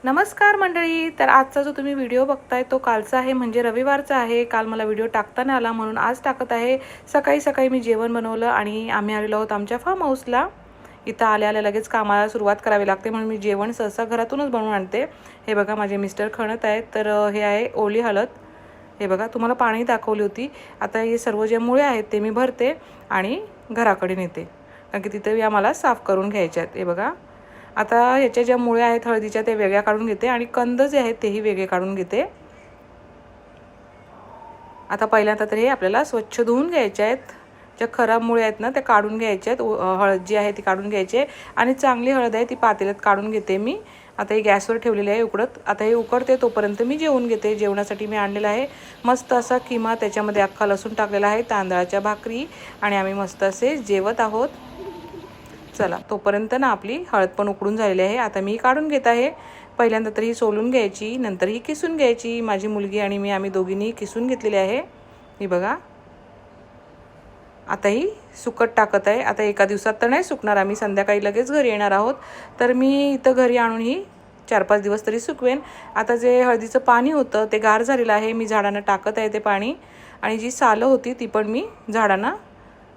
नमस्कार मंडळी. तर आजचा जो तुम्ही व्हिडिओ बघताय तो कालचा आहे, म्हणजे रविवारचा आहे. काल मला व्हिडिओ टाकता नाही आला म्हणून आज टाकत आहे. सकाळी सकाळी मी जेवण बनवलं आणि आम्ही आलेलो आहोत आमच्या फार्म हाऊसला. इथं आल्या लगेच कामाला सुरुवात करावी लागते म्हणून मी जेवण सहसा घरातूनच बनवून आणते. हे बघा माझे मिस्टर खणत आहेत. तर हे आहे ओली हळद. हे बघा तुम्हाला पाणी दाखवली होती. आता हे सर्व जे मुळे आहेत ते मी भरते आणि घराकडे नेते, कारण की तिथे आम्हाला साफ करून घ्यायचे आहेत. हे बघा आता ह्याच्या ज्या मुळे आहेत हळदीच्या ते वेगळ्या काढून घेते आणि कंद जे आहेत तेही वेगळे काढून घेते. आता पहिल्यांदा तर हे आपल्याला स्वच्छ धुवून घ्यायचे आहेत. ज्या खराब मुळे आहेत ना ते काढून घ्यायचे आहेत. हळद जी आहे ती काढून घ्यायची आणि चांगली हळद आहे ती पातेल्यात काढून घेते मी. आता ही गॅसवर ठेवलेली आहे उकडत. आता हे उकडते तोपर्यंत मी जेवून घेते. जेवणासाठी मी आणलेला आहे मस्त असा किमा, त्याच्यामध्ये अख्खा लसूण टाकलेला आहे, तांदळाच्या भाकरी आणि आम्ही मस्त असे जेवत आहोत. चला तोपर्यंत ना आपली हळद पण उकडून झालेली आहे. आता मी काढून घेत आहे. पहिल्यांदा तर ही सोलून घ्यायची, नंतर ही किसून घ्यायची. माझी मुलगी आणि मी आम्ही दोघींनी किसून घेतलेली आहे. ही बघा आता ही सुकट टाकत आहे. आता एका दिवसात तर नाही सुकणार, आम्ही संध्याकाळी लगेच घरी येणार आहोत. तर मी इथं घरी आणून ही 4-5 दिवस तरी सुकवेन. आता जे हळदीचं पाणी होतं ते गार झालेलं आहे. मी झाडांना टाकत आहे ते पाणी, आणि जी सालं होती ती पण मी झाडांना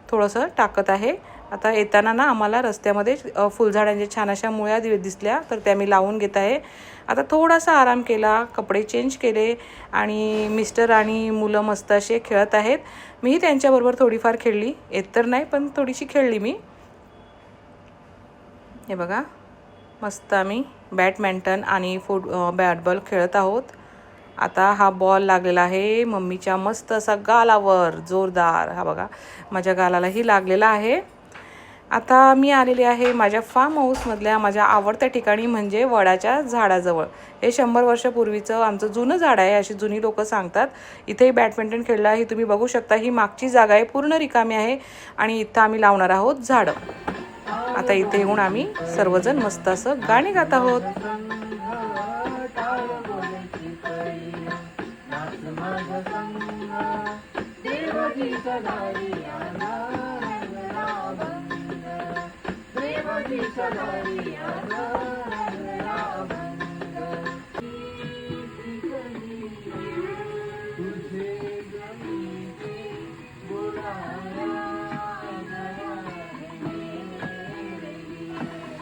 थोडंसं टाकत आहे. आता येताना ना आम्हाला रस्त्यामध्ये फुलझाडांच्या छान अशा मुळ्या दिसल्या, तर त्या मी लावून घेत आहे. आता थोडासा आराम केला, कपडे चेंज केले आणि मिस्टर आणि मुलं मस्त असे खेळत आहेत. मीही त्यांच्याबरोबर थोडीफार खेळली, येत तर नाही पण थोडीशी खेळली मी. हे बघा मस्त आम्ही बॅडमिंटन आणि बॅटबॉल खेळत आहोत. आता हा बॉल लागलेला आहे मम्मीच्या मस्त असा गालावर जोरदार. हा बघा माझ्या गालालाही लागलेला आहे. आता मी आलेली आहे माझ्या फार्म हाऊसमधल्या माझ्या आवडत्या ठिकाणी, म्हणजे वडाच्या झाडाजवळ. हे 100 वर्षापूर्वीचं आमचं जुनं झाड आहे अशी जुनी लोकं सांगतात. इथेही बॅडमिंटन खेळला ही तुम्ही बघू शकता. ही मागची जागा आहे, पूर्ण रिकामी आहे आणि इथं आम्ही लावणार आहोत झाडं. आता इथे येऊन आम्ही सर्वजण मस्त असं गाणे गात आहोत.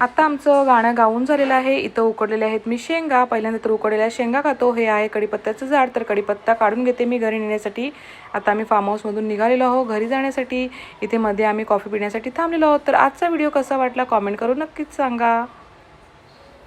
आता आमचं गाणं गाऊन झालेलं आहे. इथं उकडलेले आहेत मी शेंगा. पहिल्यांदा तर उकडलेल्या शेंगा खातो. हे आहे कढीपत्त्याचं झाड, तर कढीपत्ता काढून घेते मी घरी नेण्यासाठी. आता आम्ही फार्म हाऊसमधून निघालेलो आहोत घरी जाण्यासाठी. इथे मध्ये आम्ही कॉफी पिण्यासाठी थांबलेलो आहोत. तर आजचा व्हिडिओ कसा वाटला कॉमेंट करून नक्कीच सांगा.